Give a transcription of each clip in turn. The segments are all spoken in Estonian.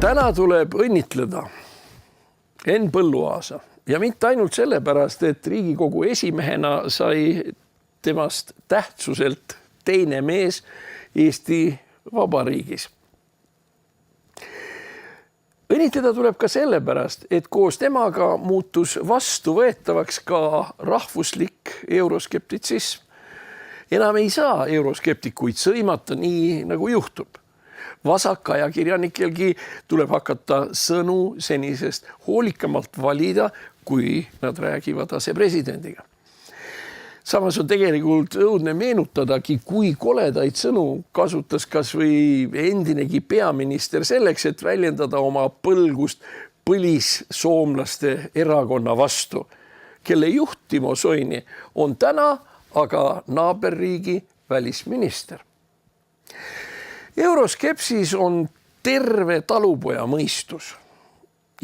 Täna tuleb õnnitleda Henn Põlluaasa ja mitte ainult sellepärast, et Riigikogu esimehena sai temast tähtsuselt teine mees Eesti Vabariigis. Õnnitleda tuleb ka sellepärast, et koos temaga muutus vastuvõetavaks ka rahvuslik euroskeptitsism. Enam ei saa euroskeptikuid sõimata nii, nagu juhtub. Vasakajakirjanikelgi tuleb hakata sõnu senisest hoolikamalt valida, kui nad räägivad asepresidendiga. Samas on tegelikult õudne meenutadagi, kui koledaid sõnu kasutas kas või endinegi peaminister selleks, et väljendada oma põlgust põlissoomlaste erakonna vastu, kelle juht Timo Soini on täna aga naaberriigi välisminister. Euroskepsis on terve talupoja mõistus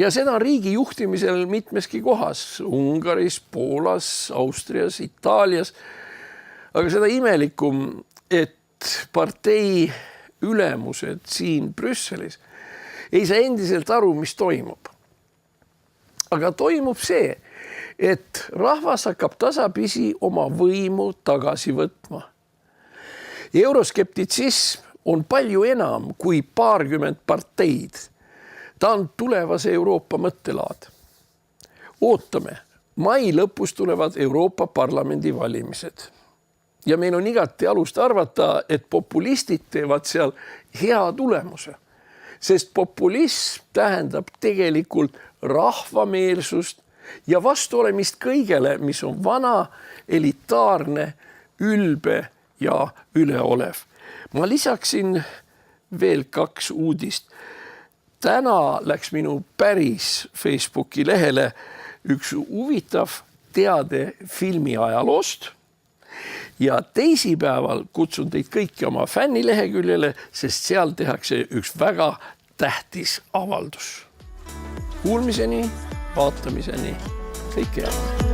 ja seda riigi juhtimisel mitmeski kohas, Ungaris, Poolas, Austrias, Itaalias. Aga seda imelikum, et partei ülemused siin Brüsselis ei saa endiselt aru, mis toimub. Aga toimub see, et rahvas hakkab tasapisi oma võimu tagasi võtma. Euroskeptitsism on palju enam kui paarkümmend parteid. Ta on tulevase Euroopa mõttelaad. Ootame, mai lõpus tulevad Euroopa Parlamendi valimised. Ja meil on igati alust arvata, et populistid teevad seal hea tulemuse. Sest populism tähendab tegelikult rahvameelsust ja vastuolemist kõigele, mis on vana, elitaarne, ülbe ja üleolev. Ma lisaksin veel 2 uudist. Täna läks minu päris Facebooki lehele üks huvitav teade filmi ajaloost ja teisipäeval kutsun teid kõiki oma fännileheküljele, sest seal tehakse üks väga tähtis avaldus. Kuulmiseni, vaatamiseni, kõike head!